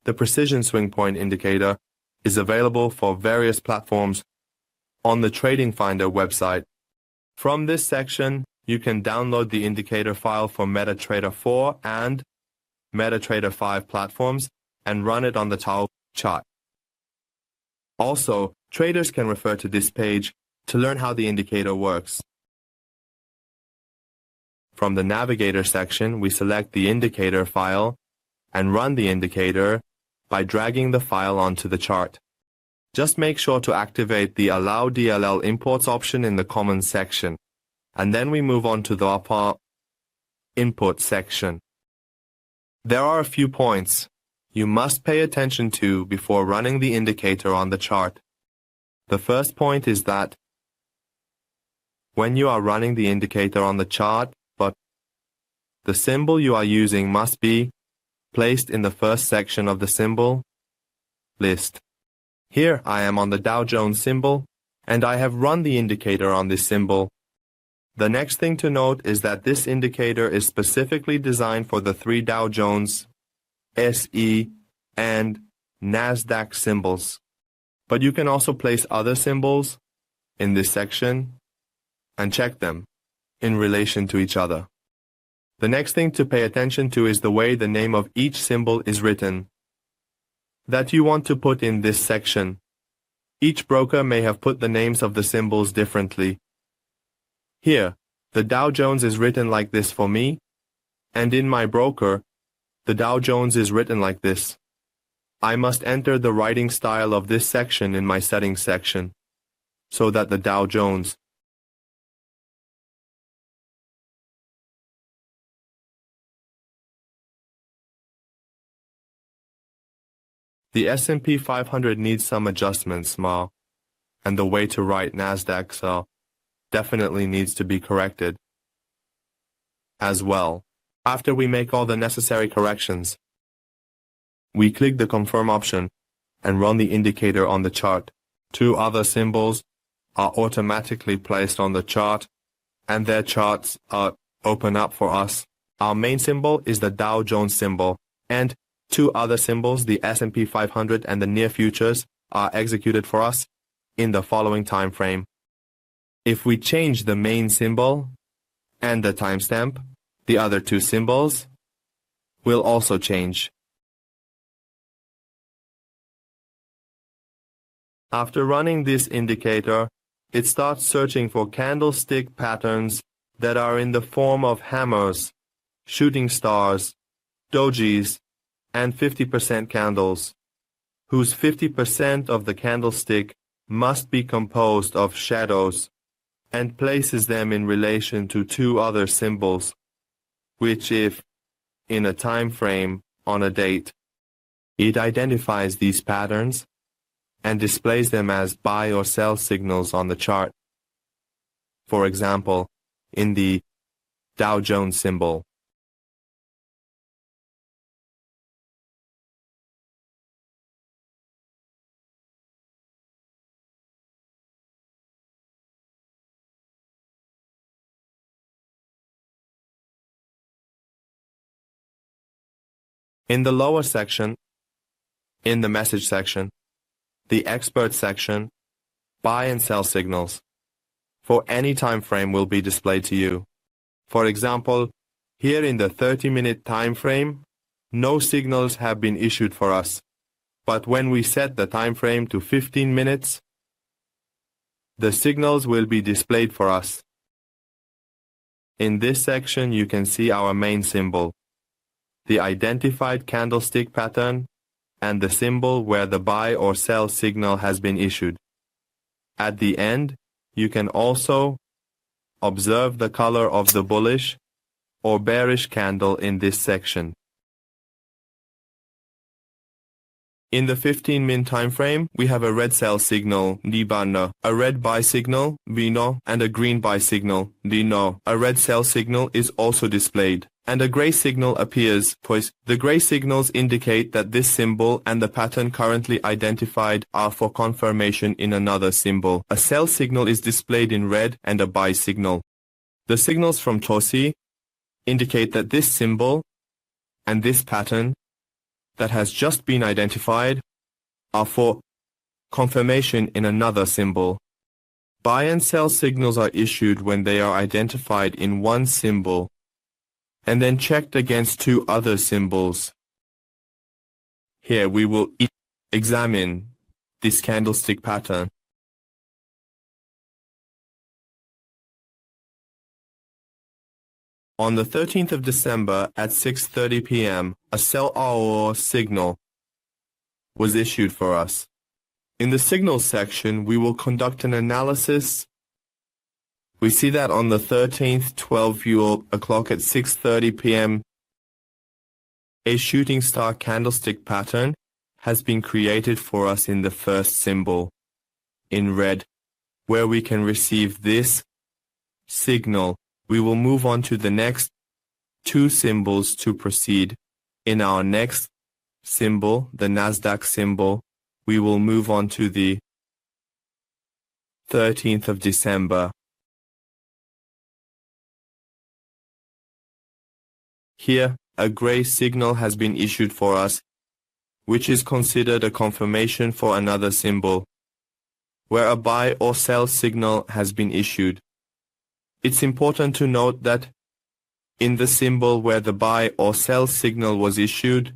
The Precision Swing Point Indicator is available for various platforms on the TradingFinder website. From this section, you can download the indicator file for MetaTrader 4 and MetaTrader 5 platforms and run it on the top chart. Also, traders can refer to this page to learn how the indicator works. From the Navigator section, we select the indicator file and run the indicator by dragging the file onto the chart. Just make sure to activate the Allow DLL Imports option in the Common section, and then we move on to the upper Input section. There are a few points you must pay attention to before running the indicator on the chart. The first point is that when you are running the indicator on the chart, the symbol you are using must be placed in the first section of the symbol list. Here I am on the Dow Jones symbol, and I have run the indicator on this symbol. The next thing to note is that this indicator is specifically designed for the 3 Dow Jones, SE, and NASDAQ symbols. But you can also place other symbols in this section and check them in relation to each other. The next thing to pay attention to is the way the name of each symbol is written that you want to put in this section. Each broker may have put the names of the symbols differently. Here, the Dow Jones is written like this for me, and in my broker, the Dow Jones is written like this. I must enter the writing style of this section in my settings section, so that the Dow Jones The S&P 500 needs some adjustments, and the way to write NASDAQ definitely needs to be corrected as well. After we make all the necessary corrections, we click the Confirm option and run the indicator on the chart. 2 other symbols are automatically placed on the chart, and their charts open up for us. Our main symbol is the Dow Jones symbol, and 2 other symbols, the S&P 500 and the near futures, are executed for us in the following time frame. If we change the main symbol and the timestamp, the other 2 symbols will also change. After running this indicator, it starts searching for candlestick patterns that are in the form of hammers, shooting stars, dojis, and 50% candles, whose 50% of the candlestick must be composed of shadows, and places them in relation to 2 other symbols, which if in a time frame on a date, it identifies these patterns and displays them as buy or sell signals on the chart. For example, in the Dow Jones symbol. In the lower section, in the message section, the expert section, buy and sell signals for any time frame will be displayed to you. For example, here in the 30-minute time frame, no signals have been issued for us. But when we set the time frame to 15 minutes, the signals will be displayed for us. In this section, you can see our main symbol, the identified candlestick pattern, and the symbol where the buy or sell signal has been issued. At the end, you can also observe the color of the bullish or bearish candle in this section. In the 15-minute time frame, we have a red sell signal, D-banner, a red buy signal, B-no, and a green buy signal, D-no. A red sell signal is also displayed, and a gray signal appears, pues the gray signals indicate that this symbol and the pattern currently identified are for confirmation in another symbol. A sell signal is displayed in red and a buy signal. The signals from TOSI indicate that this symbol and this pattern that has just been identified are for confirmation in another symbol. Buy and sell signals are issued when they are identified in one symbol and then checked against two other symbols. Here we will examine this candlestick pattern. On the 13th of December at 6:30 p.m., a sell or signal was issued for us. In the signals section, we will conduct an analysis. We see that on the 13th, 12 o'clock at 6:30 p.m., a shooting star candlestick pattern has been created for us in the first symbol, in red, where we can receive this signal. We will move on to the next two symbols to proceed. In our next symbol, the Nasdaq symbol, we will move on to the 13th of December. Here, a gray signal has been issued for us, which is considered a confirmation for another symbol, where a buy or sell signal has been issued. It's important to note that in the symbol where the buy or sell signal was issued,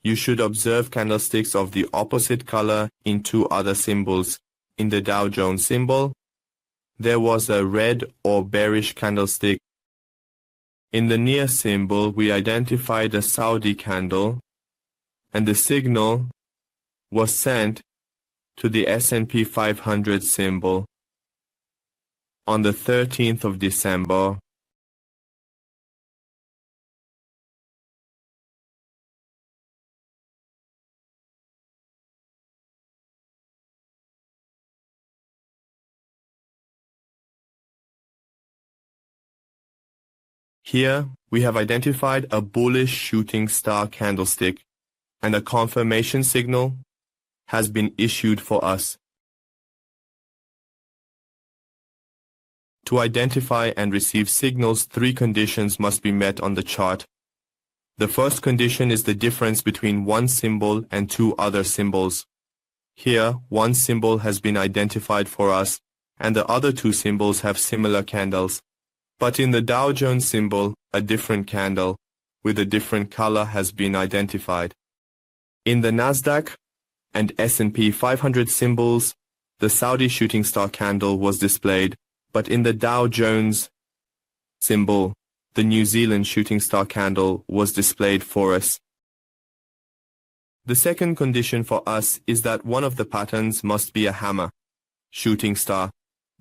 you should observe candlesticks of the opposite color in two other symbols. In the Dow Jones symbol, there was a red or bearish candlestick. In the near symbol, we identified a Saudi candle, and the signal was sent to the S&P 500 symbol. On the 13th of December, here we have identified a bullish shooting star candlestick, and a confirmation signal has been issued for us. To identify and receive signals, three conditions must be met on the chart. The first condition is the difference between one symbol and two other symbols. Here, one symbol has been identified for us, and the other two symbols have similar candles. But in the Dow Jones symbol, a different candle with a different color has been identified. In the Nasdaq and S&P 500 symbols, the Saudi shooting star candle was displayed, but in the Dow Jones symbol, the New Zealand shooting star candle was displayed for us. The second condition for us is that one of the patterns must be a hammer, shooting star,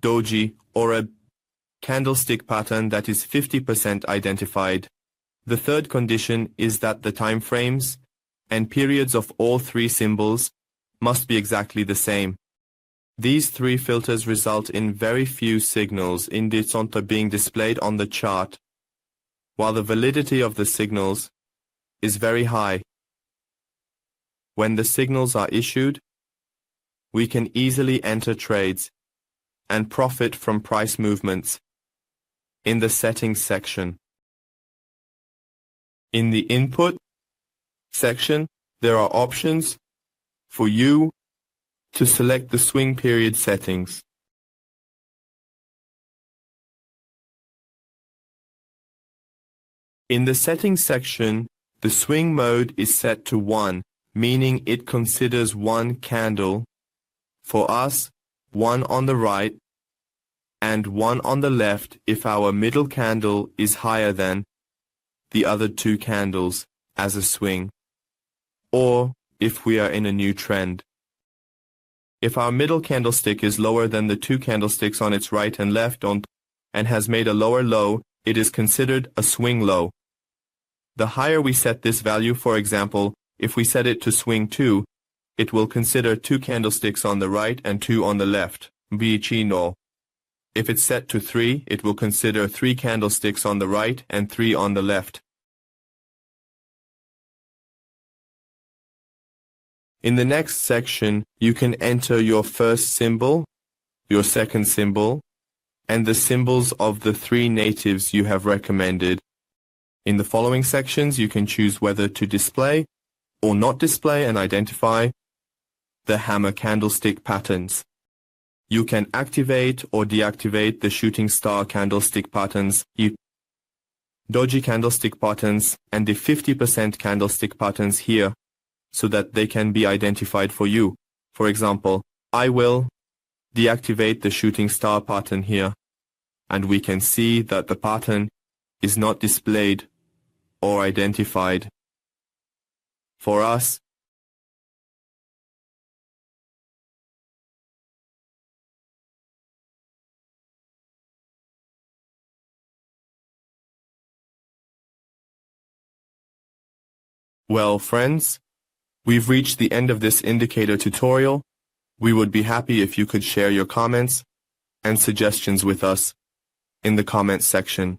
doji, or a candlestick pattern that is 50% identified. The third condition is that the time frames and periods of all three symbols must be exactly the same. These three filters result in very few signals indicators being displayed on the chart, while the validity of the signals is very high. When the signals are issued, we can easily enter trades and profit from price movements. In the settings section, in the input section, there are options for you to select the swing period settings. In the settings section, the swing mode is set to 1, meaning it considers one candle. For us, one on the right and one on the left if our middle candle is higher than the other two candles as a swing, or if we are in a new trend. If our middle candlestick is lower than the two candlesticks on its right and left and has made a lower low, it is considered a swing low. The higher we set this value, for example, if we set it to swing 2, it will consider two candlesticks on the right and two on the left, no. If it's set to 3, it will consider 3 candlesticks on the right and 3 on the left. In the next section, you can enter your first symbol, your second symbol, and the symbols of the 3 natives you have recommended. In the following sections, you can choose whether to display or not display and identify the hammer candlestick patterns. You can activate or deactivate the shooting star candlestick patterns, doji candlestick patterns, and the 50% candlestick patterns here, so that they can be identified for you. For example, I will deactivate the shooting star pattern here, and we can see that the pattern is not displayed or identified for us. Well, friends, we've reached the end of this indicator tutorial. We would be happy if you could share your comments and suggestions with us in the comments section.